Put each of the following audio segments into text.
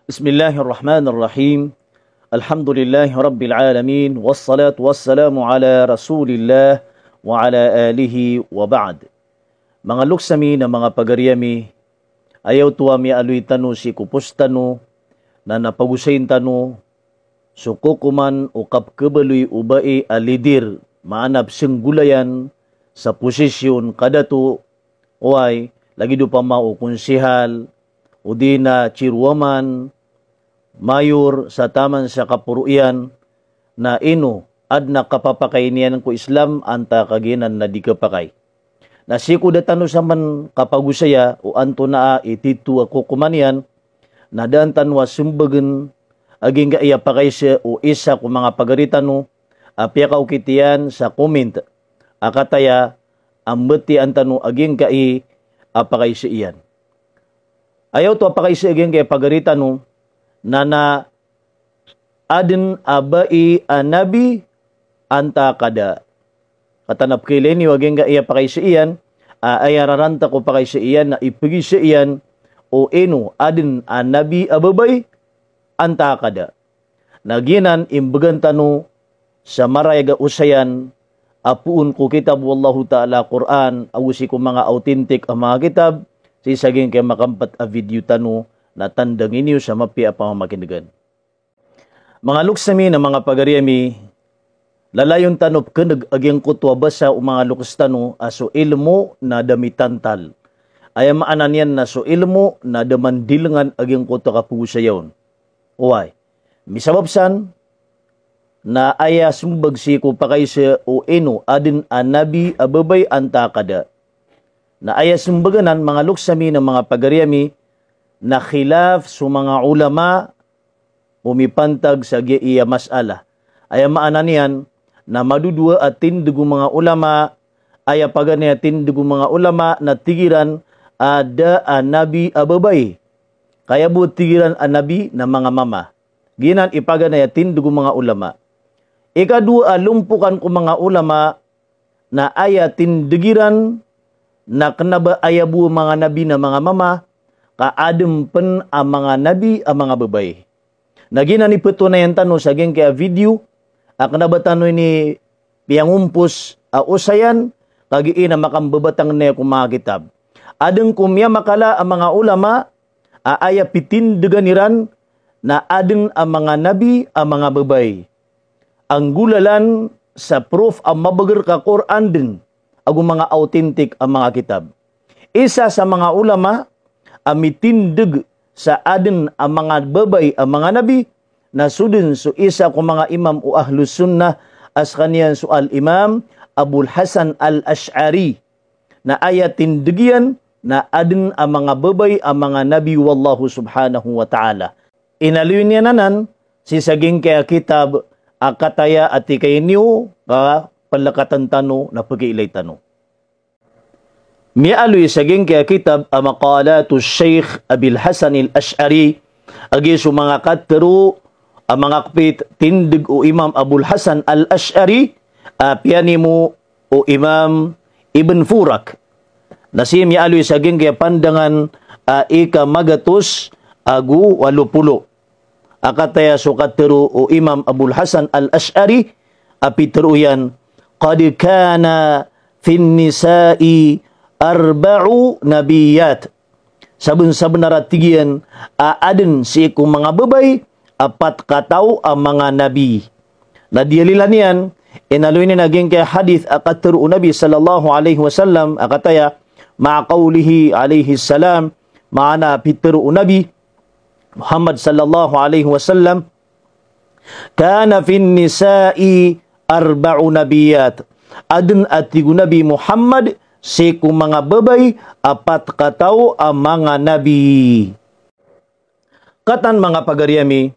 Bismillahirrahmanirrahim. Alhamdulillahi Rabbil Alamin. Wassalatu wassalamu ala Rasulillah wa ala alihi wa ba'd. Mga luksami na mga pagaryami, ayaw tuwa mi aluy tanu si kupos tanu, na napagusayin tanu, sukukuman o kapkabaluy ubai alidir, maanap singgulayan sa posisyon kadatu, uway, lagi do pa mao konsihal, o di na chairwoman, mayor sa taman sa kapuruyan, na ino ad na kapapakainian ko Islam anta kaginan na di kapakay. Nasiku datano sa man kapagusaya o anto naa ititu ako kumanian, na dantan wa sumbagen aging kaya pakay siya o isa ko mga pagaritano, apya ka ukitian sa comment, akataya ambeti antano aging kai apakay siya iyan. Ayaw to apakay siya aging kaya pagaritano, na adin abai anabi anta kada. Katanap kailan ni waging ka iya pakay siya iyan, ayararanta ko pakay siya iyan, na ipagi siya iyan, o eno adin anabi ababay anta kada. Naginan imbagan tano sa marayaga usayan, apuun ko kitab wallahu ta'ala Quran, awusi ko mga authentic ang mga kitab, sisaging kay makampat a video tano, na tandangin niyo sa mapi apang makindagan. Mga luksami na mga pagaryami, lalayon tanop keneg agyang kutwa basa o mga lukas tano aso ilmo na damitantal. Ay maanan yan na so ilmo na damandilangan agyang kutwa kapusayon. Uway, misababsan na aya sumbagsi ko pa kay sa o eno adin anabi ababay antakada. Na aya sumbaganan mga luksami na mga pagaryami, na khilaf sa mga ulama umipantag sa iya masala. Ay maanan yan na madudua at tindugo mga ulama, ay pagani at tindugo mga ulama na tigiran ada anabi ababay. Kaya bu tigiran anabi na mga mama. Ginan ipagani at tindugo mga ulama. Ikadua lumpukan ko mga ulama na aya tindigiran na kenaba ayabu mga nabi na mga mama, kaadem pen ang mga nabi ang mga babay. Nagina ni peto na yan tano sa geng kaya video, kenaba tano ni piyangumpos usayan, kagiin na makambabatang na kung mga kitab. Adeng kumya makala ang mga ulama, aya pitindeganiran na adeng ang mga nabi ang mga babay. Ang gulalan sa proof ang mabagar ka Quran din, agong mga authentic ang mga kitab. Isa sa mga ulama, amitindig sa adin ang mga babay ang mga nabi, na sudin so isa ko mga imam o ahlus sunnah as kaniyan so al-imam Abul Hasan al-Ash'ari, na ayatindigian na adin ang mga babay ang mga nabi wallahu subhanahu wa ta'ala. Inaluin niya nanan si saging kaya kitab akataya at ikay niyo palakatan tano na pag-iilay tano. Mialoy saging kaya kitab ang maqalatu Sheikh Abil Hasan al-Ash'ari, agi so mga katero ang mga kapit tindig o Imam Abul Hasan al-Ash'ari, piyani mo o Imam Ibn Furak. Nasim mialoy saging kaya pandangan ika magatus agu walupulo. Akataya so katero o Imam Abul Hasan al-Ash'ari, apitero yan, qad kana fin nisa'i arba'u nabiyat. Sabun-sabun naratigian, adin si ikong mga babay, apat kataw ang mga nabi. Nadiyalilan yan, inaluin ni naging kaya hadith akatero o Nabi sallallahu alaihi wasallam, akataya, ma'aqawlihi alaihi salam, maana pitero o Nabi, Muhammad sallallahu alaihi wasallam, kana fin nisa'i arba'u nabiyat. Adun atigu Nabi Muhammad si kung mga babay apat kataw ang mga nabi. Katan mga pagaryami,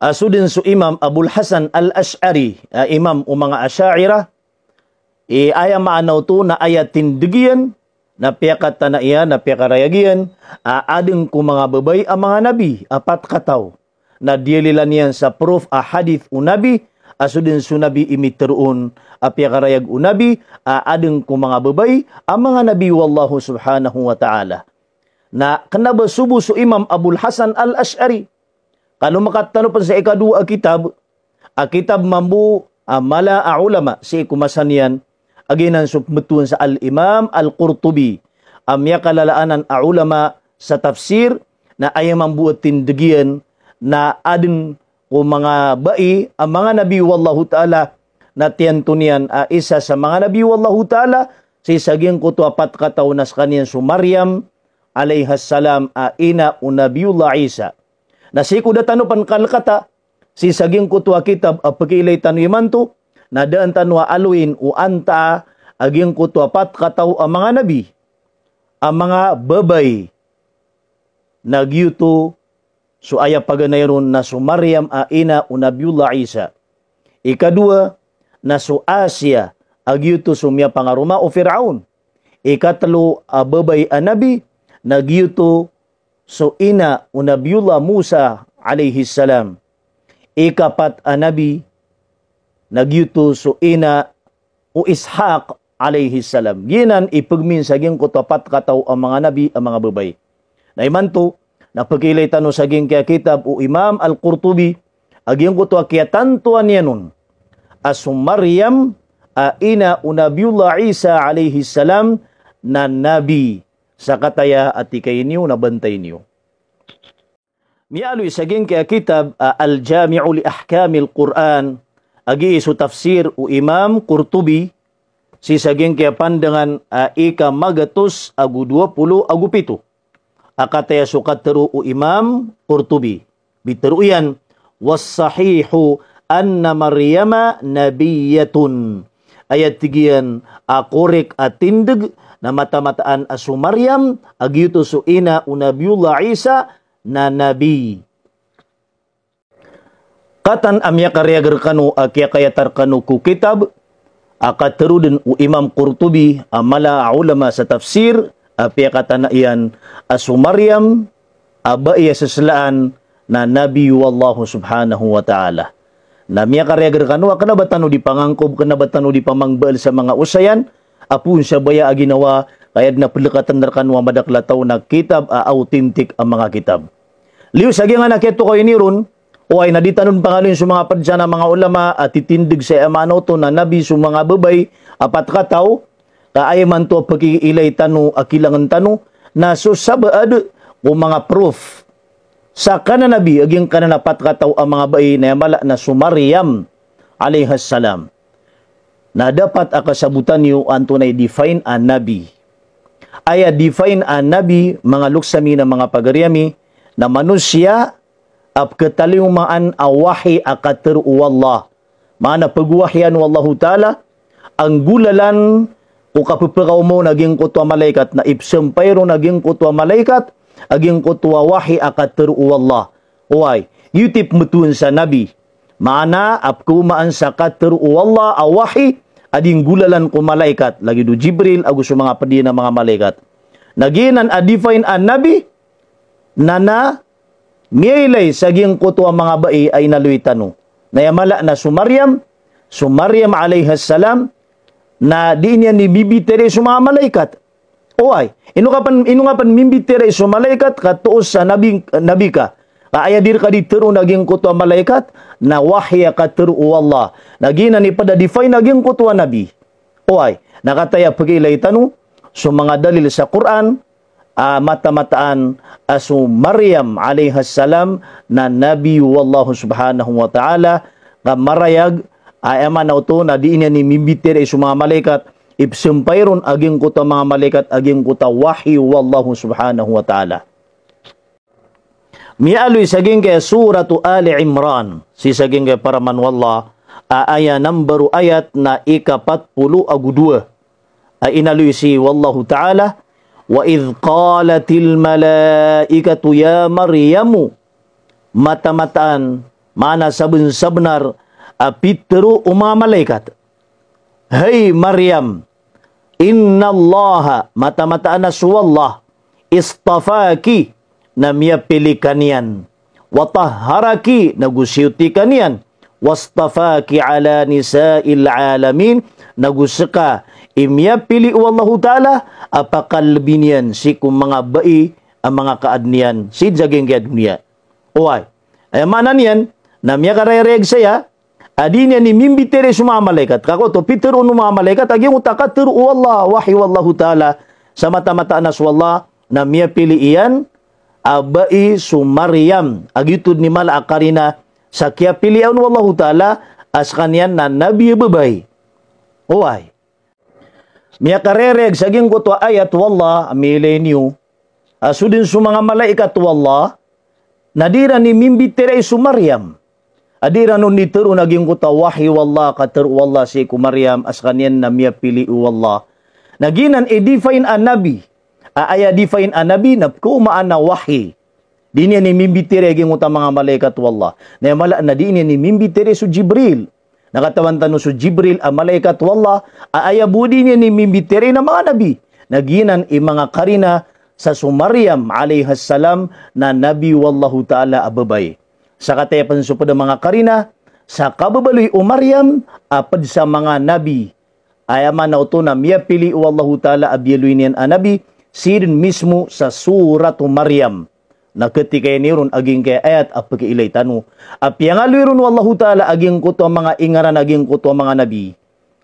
asudin su Imam Abul Hasan al-Ash'ari, imam o mga Asy'ariyah, aya maanaw to na aya tindigian, na piyakat na iya, na piyakarayagian, ading ko mga babay ang mga nabi, apat kataw. Na diyalilan yan sa proof hadith o nabi, asudin su nabi imiteroon, piyakarayag o nabi, ading ko mga babay ang mga nabi wallahu subhanahu wa ta'ala. Na kanaba subo su Imam Abul Hasan al-Ash'ari, Kano makatano pa sa ikadua kitab mambu mala ulama si kumasanian aginan submetun sa al-Imam Al-Qurtubi amya kalalaanan ulama sa tafsir na ay mambuot tindigian na adin o mga bai ang mga nabi wallahu ta'ala na tiyantunian isa sa mga nabi wallahu ta'ala si saging kuto apat kataunas kaniyan su Maryam alaihas salam ina unabiullah Isa na si kudatano pan kalkata si saging kutwa kitab pagilay tanuiman to na daan tanwa aluin o anta aging kutwa pat kataw ang mga nabi ang mga babay nagyuto so aya paganayron na su Maryam ina unabiullah Isa. Ikadua na su Asia agyuto sumya pangaruma o Firaun. Ikatlo babay nabi nagyuto so ina unabiullah Musa alayhi salam. Ikapat nabi nagyuto so ina o Ishaq alayhi salam. Ginan ipagmin saging kutapat kataw ang mga nabi ang mga babay. Naimanto napagilay tano saging kaya kitab o Imam Al-Qurtubi aging kutwa kaya tantuan yanon asum Maryam ina unabiullah Isa alayhi salam na nabi sa kataya at ikay niyo na bantay niyo. Mialoy saging kaya kitab Al-Jami'u li Ahkamil Quran agi isu tafsir o Imam Qurtubi si saging kaya pandangan ika magatos agu 20 agu 7 akataya sukat teru o Imam Qurtubi biteruyan was sahihu anna Maryama nabiyatun ayat tigian korek atindig na mata-mataan asu Maryam agyuto su ina unabiullah Isa na nabi. Katan amya karyagar kanu akya kayatar kanu ku kitab akateruden u Imam Qurtubi amala ulama sa tafsir apya kata na iyan asu Maryam abaya seslaan na nabi wallahu subhanahu wa ta'ala. Namya karyagar kanu kana batano di pangangkob kana batano di pamangbaal sa mga usayan apun siya baya aginawa kayad na pelekatan darkan wa madaklataw na kitab authentic ang mga kitab. Liu sagi nga nakito ko iniron o ay naditanon pangalin sa mga padya na mga ulama at titindig sa amano to na nabi sa mga babay apat kataw kaay man to pagkiilay tano akilangan tano na so sabaad o mga proof sa kana nabi aging kana apat kataw ang mga bay na mala na su Maryam alayhas salam na dapat akasabutan niyo anto na define an nabi. Aya define an nabi mga luksami na mga pagaryami na manusia ap kataliumaan awahi akater wallah. Mana pagwahyan wallahu ta'ala ang gulalan o kapupagaw mo naging kutwa malaikat na ipsampayro naging kutwa malaikat aging kutwa wahi akater wallah. Uway, yutip mutun sa nabi. Mana ap kumaan sa kater wallah awahi ading gulalan ko malaikat lagi do Jibril agus mga padi na mga malaikat naginan define an nabi nana miilay saging kuto ang mga bai ay naluitano na yamala na su Maryam alayhas salam na di niya ni bibitere su mga malaikat oay ino nga pan mimbitere su malaikat katuos sa nabi ka kaaya dir ka ditero naging kuto ang malaikat na wahya katero wallah nagina ni pada define naging kuto ang nabi oay nakataya pagilay tanu so mga dalil sa Quran mata-mataan asu Maryam alayhas salam na nabi wallahu subhanahu wa ta'ala nga marayag ayaman na ito na di niya ni mimbitir isu mga malaikat ipsumpayron aging kuta mga malaikat aging kuta wahyu wallahu subhanahu wa ta'ala. Mialoy saging kaya suratu Ali Imran si saging kaya paraman wallah aya number ayat na ika-40 agudua ay inaloy si wallahu ta'ala wa idh qalatil malaikatu ya Maryamu mata-mataan mana sabun-sabnar apitru umma malaikat hey Maryam innallaha mata-mataan aswallah istafaki na miya pilikanian watahharaki nagusyuti kanian wastafaki ala nisa'il alamin nagusaka imya pili wallahu ta'ala apakalbinian si kung mga bai ang mga kaadnian si jaging kaya dunia. Uway, Ay manan yan, na miya karereg saya, adi niya ni mimbitere sa mga malaikat. Kako to, Peter o mga malaikat, agi mo takatir o Allah, wahi wallahu ta'ala, sa mata-mata na swalla, na miya pili iyan, abai su Maryam, agitud ni mala akarina, sa kya pilihan wallahu ta'ala, as kanyan na nabi babay. Uway. Miya karereg, saging ko to ayat wallah, amilay niyo, asudin su mga malaikat wallah, nadira ni mimbitere su Maryam. Adira nun nitero naging kuta wahi wallah kater wallah si ku Maryam as kanyan na miya pili wallah. Naginan define an nabi. Aya define an nabi na kumaan na wahi. Di niya ni mimbitere aging kuta mga malaikat wallah. Na mala na di niya ni mimbitere su Jibril. Nakatawan tano su Jibril ang malaikat wallah. Aya budi niya ni mimbitere na mga nabi. Naginan mga karina sa Maryam alayhas salam na nabi wallahu ta'ala ababay. Sa katayapan sa mga karina, sa kababaloy o Maryam, apad sa mga nabi. Ayaman na ito na miya pili wallahu ta'ala abiyaluy niyan nabi, sirin mismo sa surat o Maryam. Na ketika niron aging kaya ayat apagilay tanu. Apyangaluy ron wallahu ta'ala aging kuto mga ingaran aging kuto mga nabi.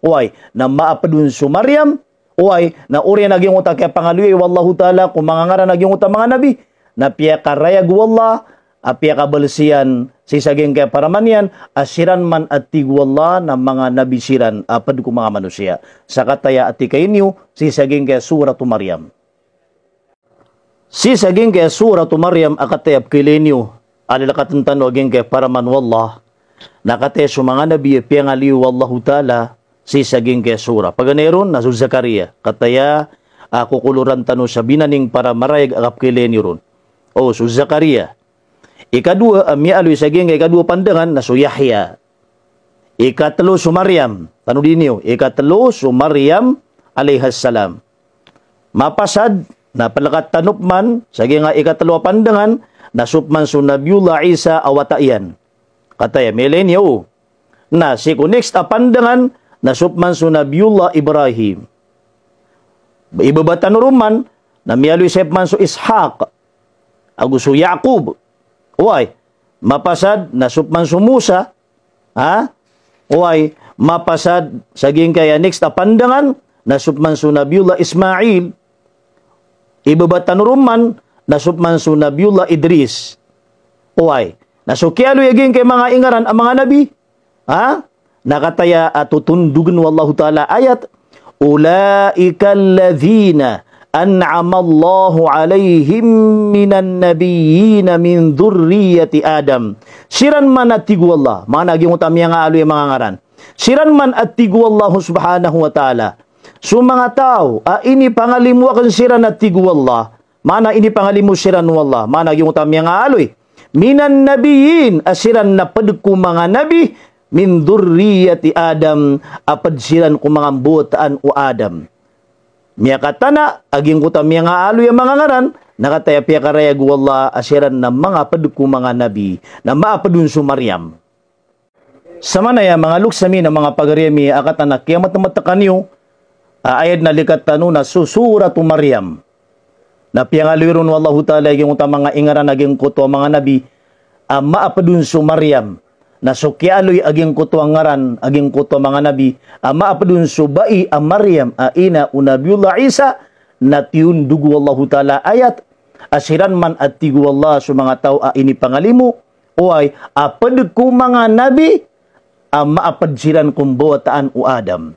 Uy, na maapadun sa Maryam, uy, na uri naging utak kaya pangaluy wallahu ta'ala kung mga ngaran naging utak mga nabi na piya karayag wallah piya kabalsiyan si saging kaya paramanyan asiran man at tigwallah na mga nabi siran apad ko mga manusia sa kataya at ikayinyo si saging kaya suratu Maryam si saging kaya suratu Maryam akatayap kilinyo alalakatantano aging kaya paraman wallah nakataya sa mga nabi piya ngaliw wallahu ta'ala si saging kaya sura. Paganeron, naso Zakaria. Kataya, kukuluran tano sa binaning para marayag akap kileni ron. O, so Zakaria. Ikadua, miya aloy saging ikadua pandangan, naso Yahya. Ikatlo so Maryam. Tano din niyo, ikatlo so Maryam alayhas salam. Mapasad, napalakat tanupman, saging ikatlo pandangan, nasupman so Nabiullah Isa awatayan. Kataya, milenyo. Na, si next pandangan, nasupman so Nabiullah Ibrahim. Ibabatan ruman, na miyaloy sepman so Ishaq, aguso Yaqub. Uway, mapasad, nasupman so Musa, Uway, mapasad, saging kaya next pandangan, nasupman so Nabiullah Ismail. Ibabatan ruman, nasupman so Nabiullah Idris. Uway, nasukyaloy aging kay mga ingaran ang mga nabi. Nakataya at tutundugan wallahu ta'ala ayat ulaika alladhina an'amallahu alayhim minan nabiyina min dhurriyyati Adam siran man at tigwallah mga naging utamya nga alo yung mga ngaran siran man at tigwallahu subhanahu wa ta'ala so mga tao ini pangalimuakan siran at tigwallah mana ini pangalimu siran wallah mga naging utamya nga alo minan nabiyin asiran na padku mga nabi min dhurriyyati Adam apad siran kumangambutaan o Adam. Miya katana, aging kuta miya nga alo yung mga ngaran, nakataya piya karayag wallah asiran na mga padku mga nabi na maapadun su Maryam. Sama na ya mga luksami na mga pagariyami akatanak kaya matamatakan niyo ayad na likat tanu na susuratu Maryam. Na piya nga liron wallahu ta'ala aging kuta mga ingaran aging kuto mga nabi maapadun su Maryam. Na sukyaloy aging kuto ang ngaran, aging kuto mga nabi, maapadun subai ang Maryam, ina unabiullah Isa, na tiyundug wallahu ta'ala ayat, asiran man at tigu wallah sa mga tao ini pangalimu, o ay apad ko mga nabi, maapadsiran kumbuataan o Adam.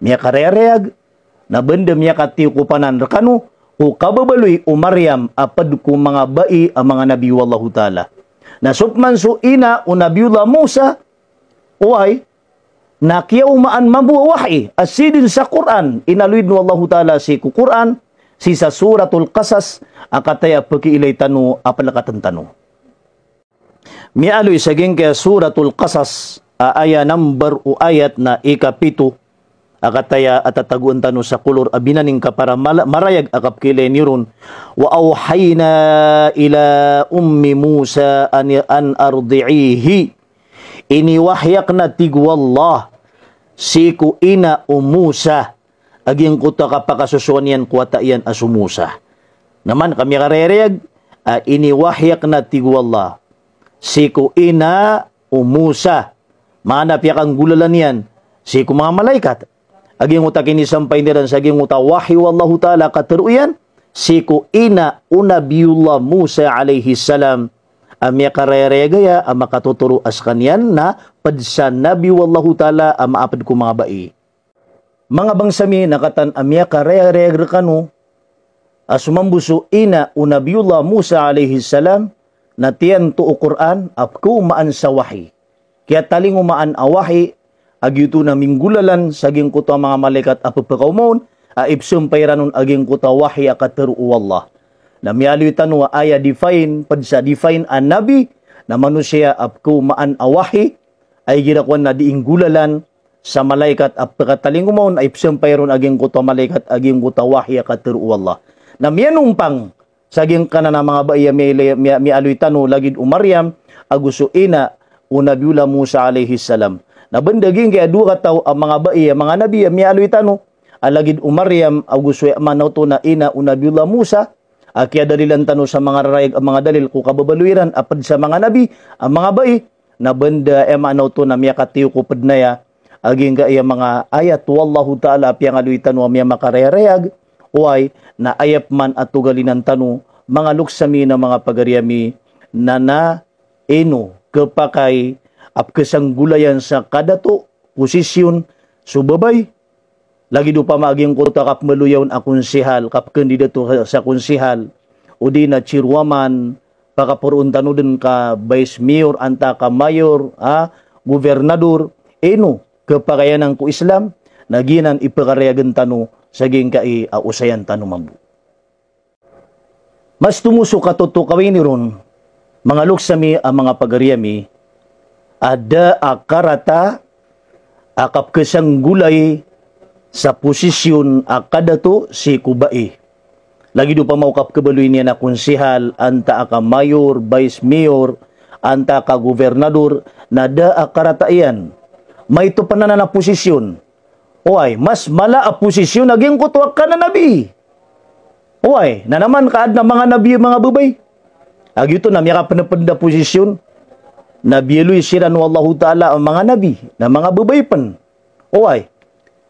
Miya karereag, na benda miya katiw kupanan rekanu, o kababaloy o Maryam, apad ko mga bai ang mga nabi wallahu ta'ala. Nasupman so ina o Nabiullah Musa uay nakiyaumaan mabuwahi asidin sa Quran inaluid no Allah ta'ala si Quran si sa suratul Qasas akataya pagkiilay tanu apalakatan tanu mialoy saging kaya suratul Qasas aya number o ayat na ikapito akataya atataguan tanu sa kulor abinaning ka para marayag akap kilay niron wa awhayna ila ummi Musa an ardi'ihi iniwahyak na tigwallah siku ina Musa aging kuta kapakasusuan yan kuwata yan asu Musa naman kami karereyag iniwahyak na tigwallah siku ina umusa. Manap yakang gulalan yan, siku mga malaikat. Aging uta kini sampay niran sa aging uta wahyu wallahu ta'ala kataruyan, siku ina unabiyullah Musa alaihi salam. Amya kareregaya ang makatuturo as kanyan na padsa nabi wallahu ta'ala ang maapad ko mga bai. Mga bangsami nakatan amya kareregaya kanu asumambuso ina unabiyullah Musa alaihi salam na tiyan to o Quran apko maan sa wahi. Kaya taling umaan awahi agyuto na minggulalan saging kuto mga malaikat apapakaumon aipsum payranon aging kuto wahi akataru wallah. Na miyaloy tanwa aya define padsa define an nabi na manusia apko maan awahi ay girakwan na diinggulalan sa malaikat apakataling umon ay payron aging kuto malaikat aging kuto wahi akataru wallah. Na miyanong pang saging kana na mga baya mialoy tanu lagid umaryam aguso ina unabiula Musa alaihi salam. Na bandaging kaya duha taw ang mga baya mga nabi mialoy tanu alagid umaryam aguso manaw na ina unabiula Musa. Kaya dalilan tanu sa mga rarayag ang mga dalil ko kababaluiran apad sa mga nabi ang mga bai na banda manaw to na miyakatiyo ko padnaya aging kaya mga ayat wallahu ta'ala piyang aluy tanu miya makarayarayag uay na ayap man at tugalinan tanu mga luksami na mga pagaryami na eno kapakay apkesang gulayan sa kadato posisyon subabay lagi do pa maging kota kap meluyaw a konsehal kap kandidato sa konsehal o di na chairwoman pakapurun tanu din ka vice mayor anta ka mayor gobernador eno kapakayanan ko Islam naginan ipakareagan tanu saging kai usayan tanu mambu. Mas tumuso katuto kawini ron mga luksami ang mga pagaryami ada akarata akap kesang gulay sa posisyon akadato si kubai. Lagi do pa maukap kabaluin niya na konsehal anta ka mayor, vice mayor, anta ka gobernador na da akarata iyan. May ito pa na posisyon. Oy, mas mala a posisyon naging kutuwak ka na nabi. Oy, na naman kaad na mga nabi mga babay. Agito na miya ka panapanda posisyon. Nabiyeloy siran wallahu ta'ala ang mga nabi na mga babay pan. Oy,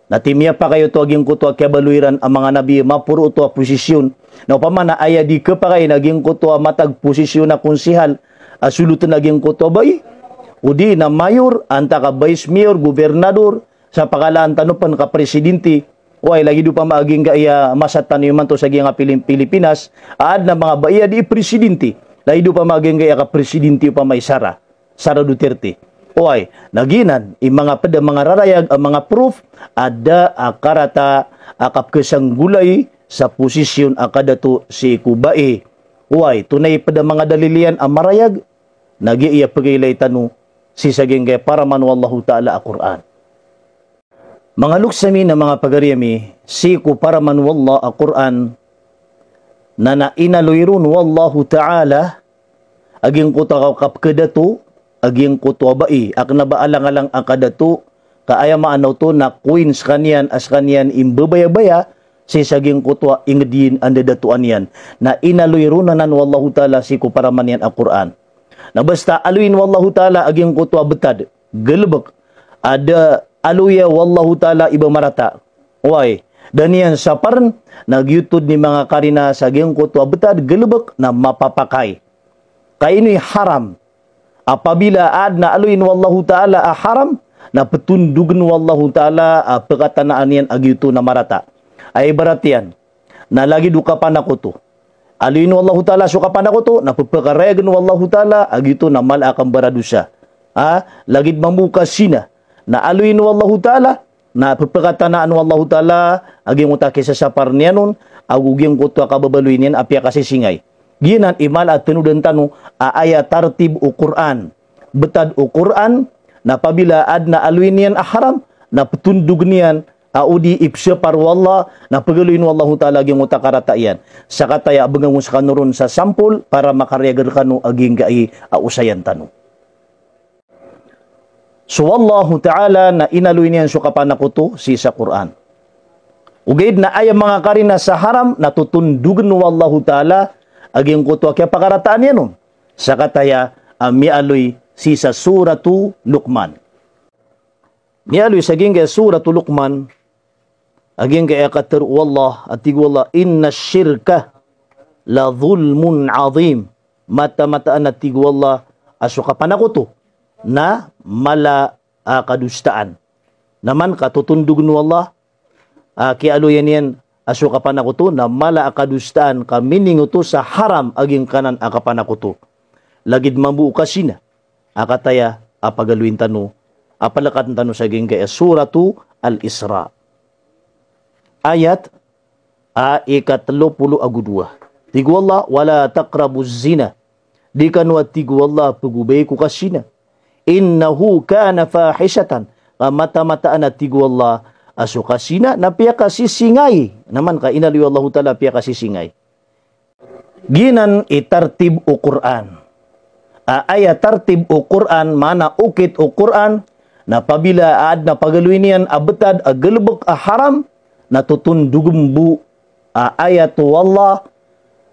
natimya pa kayo to aging kutuwak kaya baluiran ang mga nabi mapuro to a posisyon. Na upamana aya di ka pa kayo naging kutuwa matag posisyon na konsehal asulutan naging kutuwa bay. Udi na mayor, anta ka vice mayor, gobernador, sa pakalaan tanupan ka presidente, o ay lagi do pa maaging gaya masatan man to sa giyang Pilipinas, aad na mga baya di presidente, lagi do pa maaging gaya ka presidente pa may Sara Duterte. O ay, naginan, mga pada mga rarayag, ang mga proof, ada akarata akap kesang gulay sa posisyon akadato si kubae. O ay, tunay pada mga dalilian ang marayag, nag-iya pagilay tanu, si saging kaya para man wallahu ta'ala a Quran. Mga luksami na mga pagaryami, si ku para man wallah a Quran, na nainaloyrun wallahu ta'ala, aging kutakaw kapkadato, aging kutwabai, ak nabaalang-alang akadato, kaaya maanaw to na queens kanyan as kanyan imbabaya-baya, si saging kutwa ingdin andadatuan yan, na inaloyrunanan wallahu ta'ala si ku para man yan a Quran. Na basta aluin wallahu ta'ala aging kutwa betad, gelebek, ada aluya wallahu ta'ala iba marata. Uy, dan yan saparan, nagyutod ni mga karina sa aging kutwa betad, gelebek na mapapakay. Kaya ino'y haram. Apabila ad na aluin wallahu ta'ala haram, na petundugan wallahu ta'ala pekatanaan yan agyuto na marata. Ay barat yan, na lagi duka panakuto. Aluin wallahu ta'ala suka panakuto, na pupakaregan wallahu ta'ala agito na malakang baradusa. Lagid mamuka sina, na aluin wallahu ta'ala, na pupakatanaan wallahu ta'ala, aging utake sa sapar niya nun, aguging kutwa kababaluin yan, apya kasi singay. Ginan imal at tinudan tanu, aaya tartib o Quran. Betad o Quran, na pabila ad na aluin yan haram, na petundug niyan, audi ipsya parwallah, na pagaluin wallahu ta'ala aging utakarata yan. Sa kataya abagang sa kanurun sa sampul, para makareagar kanu aging gai usayan tanu. So wallahu ta'ala na inaluin yan sukapanakuto si sa Quran. Ugaid na ayam mga karina sa haram, natutundugan wallahu ta'ala, aging kutwa kaya pakarataan yan nun. Sa kataya, mialoy si sa suratu Luqman. Mialoy saging kay suratu Luqman, aging kay akatar wallah at tigwallah, inna syirka la dhulmun azim. Mata-mataan at tigwallah aso kapanakuto na mala kadustaan. Naman katutundog no Allah, kialuyan yan aso kapanakuto na mala kadustaan kamininguto sa haram aging kanan akapanakuto. Lagid mabu kasina akataya apagaluin tano apalakat tano sa ging kay suratu Al-Isra. Ayat ikatlupulo agudwa. Tigwallah wala taqrabuz zina. Di kanu tigwallah pagubay ko kasina. Innahu kana fahishatan. Mata-mataan at tigwallah aso kasina na piya kasisingay. Naman ka inaliw Allah ta'ala piya kasisingay. Ginan itartib o Quran. Aya tartib o Quran, mana ukit o Quran, na pabila aad na pagaluin niyan abetad agalbok haram, natutundugumbu ayat wallah,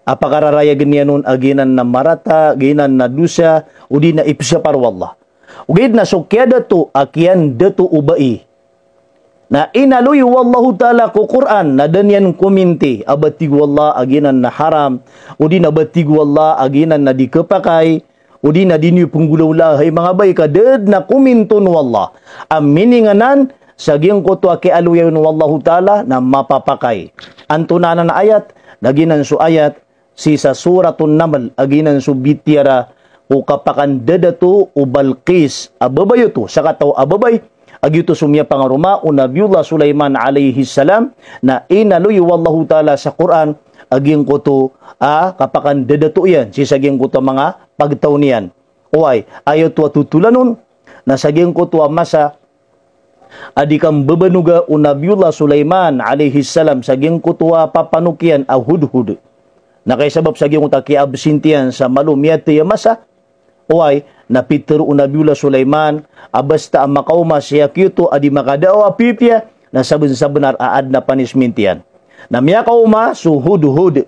apakararaya ganyan nun aginan na marata, ginan na dusa, udi na ipsa parwallah. Ugid na sukyada to, akian datu ubai. Na inaluy wallahu ta'ala ko Quran, na danyan kuminti, abatig wallah aginan na haram, udi na batig wallah aginan na dikepakay, udi na dinyo penggulaw lahay, mga bay kadad na kuminton wallah. Amininganan, saging ko to akialuyan wallahu ta'ala na mapapakay. Antunanan na ayat, naginan su ayat, si sa suratun Namal aginan su bityara o kapakan dadato o Balqis ababayo to sa kataw ababay agito sumya pangaruma o Nabiullah Sulaiman alayhi salam na inaluy wallahu ta'ala sa Quran aging ko to kapakan dadato yan si saging ko to mga pagtaw niyan uway ayaw to tutulanon na saging ko to masa adikang babanuga o Nabiullah Sulaiman alayhi salam saging ko to papanukyan hudhud na kay sabab sa giyong takiabsintiyan sa malumiyat masa, uway, na Peter o Nabiullah Sulaiman, abasta ang makauma siya kyuto, adi makadawa pipya, na sabun-sabunar aad na panismintiyan. Na miya kauma, suhud-hud.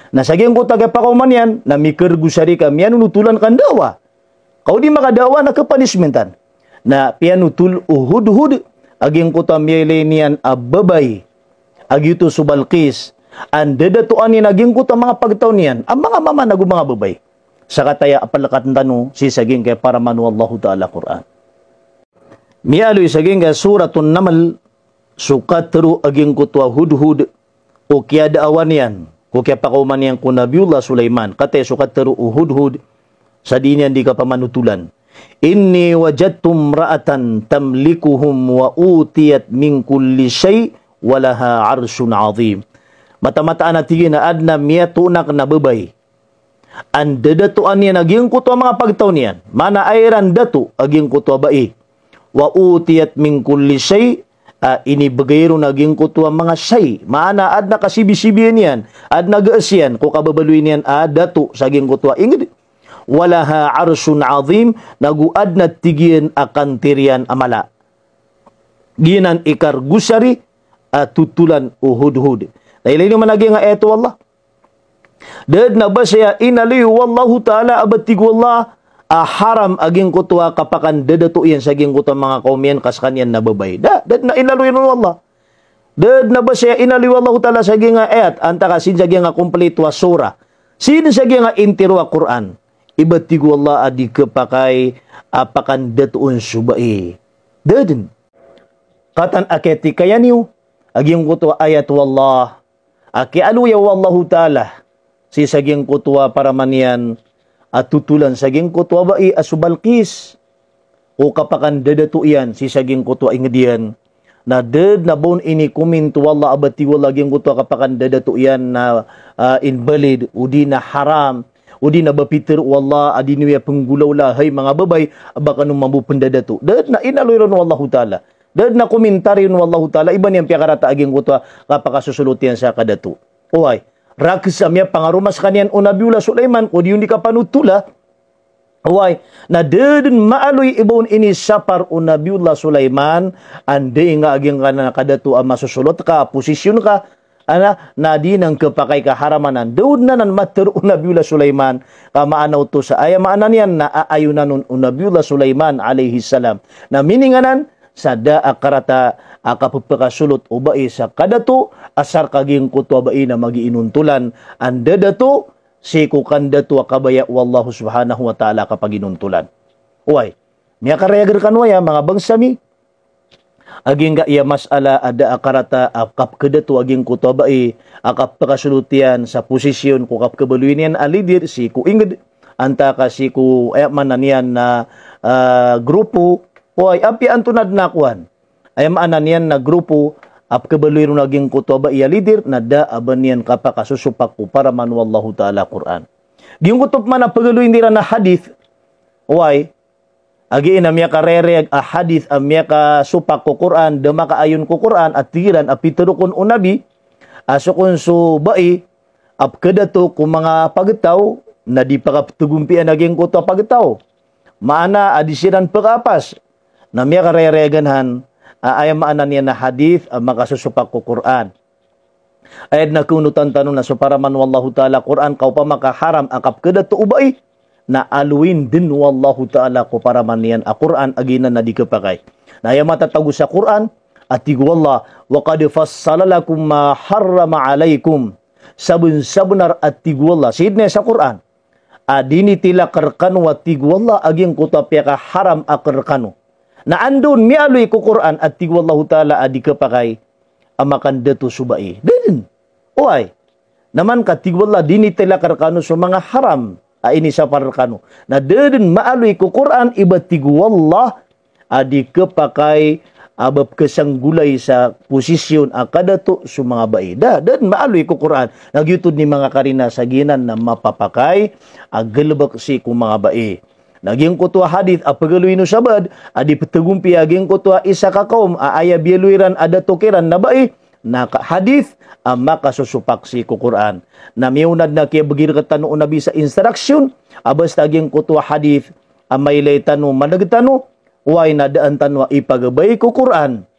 Na sa giyong tagapakauman yan, na mikergusari ka, miya nunutulan kandawa. Kau di makadawa na kapanismintan. Na pianutul uhud-hud, aging kuta miyele niyan ababay, agito subalkis, ang dadatuan ni naging ko mga pagtaw niyan, ang mga mama na mga babay. Sa kataya apalakat tano, si saging kay para manu Allah ta'ala Quran. Mialoy saging kay suratun Namal, sukatru aging ko hudhud, o kiyada awan yan, o kaya pakauman yan ko Nabiullah Sulaiman, katay sukatru hudhud, sa di niyan di ka pamanutulan. Inni wajadtum ra'atan tamlikuhum wa utiyat min kulli shay, walaha arsyun azim. Mata-mataan na tigin na adna miya tunak na babay. Ang dadatuan niya naging kuto mga pagtaw niyan. Mana ayran datu aging kuto bai. Wa utiyat min kulli shay, inibagayro naging kuto mga shay. Maana adna kasibi-sibiyan yan. Adna gaasyan ko kababaluin yan datu saging kuto ingid. Walaha arsyun azim, naguad na tigin akan tirian amala. Ginan ikargusari tutulan uhud-hud. Dahil naman lagi nga eto Allah. Dahil na ba siya inaliw wallahu ta'ala abatig wallah haram aging kutwa kapakan dadato yan sa aging kutwa mga kaumian kas kanyan nababay. Dahil na inaliw wallah. Dahil na ba siya inaliw wallahu ta'ala sa aging nga ayat anta kasin sa aging nga kumpletwa sura. Sin sa aging nga intirwa Quran. Ibatig wallah adi kapakay apakan datoon subai. Dahil katan aketi kaya niyo aging kutwa ayat wallah. Akialuya wallahu ta'ala si saging kutwa para manian at tutulan saging kutwa bai asubalkis o kapakan dadato yan si saging kutwa ingedian na dad na bon ini kumintu wallah abati wallah aging kutwa kapakan dadato yan na invalid udi na haram udi na bapiter wallah adinuya penggulaw lahay mga babay baka nung mabupendadato dad na inaluiron wallahu ta'ala. Dahil na komentaryo ng wallahu ta'ala, iba niyang piyakarata aging kutwa kapakasusulutin sa kadatu. Uway, rakis amya pangarumas kanyan o Nabiullah Sulaiman, o di yun di ka panutula. Uway, na dahil maaloy ibon ini sapar o Nabiullah Sulaiman, andi nga aging ka na kadatu ang masusulot ka, posisyon ka, na di nang kapakay kaharamanan doon na nan mater Nabiullah Sulaiman kamaanaw to sa aya maanan yan na aayunan nun Nabiullah Sulaiman alayhi salam na mininganan sa daa karata akapagpakasulot o bai sa kadato asar kaging kutwa bai na magiinuntulan anda dato siku kandato akabaya wallahu subhanahu wa ta'ala kapag inuntulan. Uy, miya kareagar kanwaya mga bangsami aging ga iya masala ada akarata akap kadato aging kutwa bai akap pakasulutian sa posisyon ko kap kabaluin yan alidir siku inged anta ka siku mananian na grupo o ay api antunad nakuan ay maanan yan na grupo ap kabaluin naging kutwa ba iya lider na da aban yan kapakasusupak ko para man wallahu ta'ala Quran. Giyong kutop man ang pagaluin dira na hadith way agi na miya karere a hadith a miya ka supak ko Quran da makaayon ko Quran at tiran api turukon unabi asukon so bai ap kadato ko mga pagtaw na di pakaptugumpian naging kutwa pagtaw maana adisiran pagapas na miya karereganhan ay maanan niya na hadith ang makasusupak ko Quran. Ayad na kunutan tanong na so para man wallahu ta'ala Quran kau pa makaharam akap kedat to ubay na aluin din wallahu ta'ala ko para man niyan a Quran aginan na di kapakay. Na ay matatago sa Quran at tigwallah wa qad fassala lakum ma harrama alaykum sabun-sabunar at tigwallah sidne sa Quran. Adini tila karkanu wa tigwallah aging kutapya ka haram akarkanu. Na andun mialoy ko Quran at tigwallahu ta'ala adi kapakay amakan datu subai. Din. Oay. Naman ka tigwallah dini tila karkanu sa mga haram. Ini sa parkanu. Na din maaloy ko Quran iba tigwallah adi kapakay abab kesanggulay sa posisyon akadato sa mga baida. Dan maaloy ko Quran. Nagyutod ni mga karina sa ginan na mapapakay agalbak si ko mga bai. Naging kutwa hadith apagaluy no sabad adi petagumpi aging kutwa isa ka kaum aaya bialuiran ada tokiran na bai na hadith makasusupak si ku Quran na miunad na kaya bagir katano nabi sa instruction abas taging kutwa hadith amaylay tano managtano way na daan tanwa ipagabay ku Quran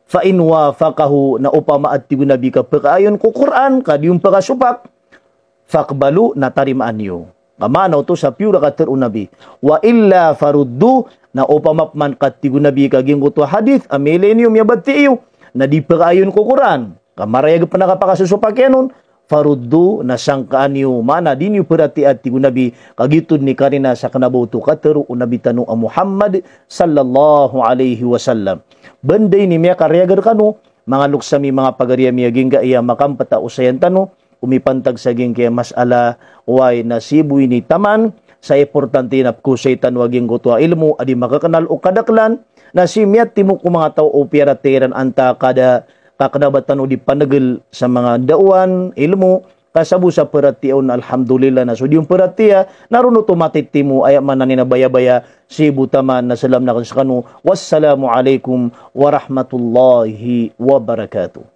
fa in wafaqahu na upama at nabi ka pagaayon ku Quran kadiyong pagasupak faqbalu na tarimaan niyo. Kamanaw to sa pura kater unabi. Wa illa faruddu na upamapman katigo nabi kaging kutwa hadith a millennium yabati iyo na di pagaayon ko Quran. Kamarayag pa nakapakasusupak yanon faruddu na sangkaan niyo mana di niyo perati at tigo nabi kagitod ni karina sa kanabuto kater unabi tanu a Muhammad sallallahu alaihi wasallam. Banday ni miya karyagar kanu mga luksami mga pagariyami aging gaya makampata usayan tanu umipantag saging kaya masala way na sibuy ni taman sa importante na kusay tanwaging kutwa ilmu adi makakanal o kadaklan na simyat timok ko mga tao o piarateran anta kada kakadabatan o di panagil sa mga dauan ilmu kasabu sa peratiyon alhamdulillah na so di yung peratiya naruno tumatit timo ay manan na baya-baya sibu taman na salam na kanskanu wassalamu alaikum warahmatullahi wabarakatuh.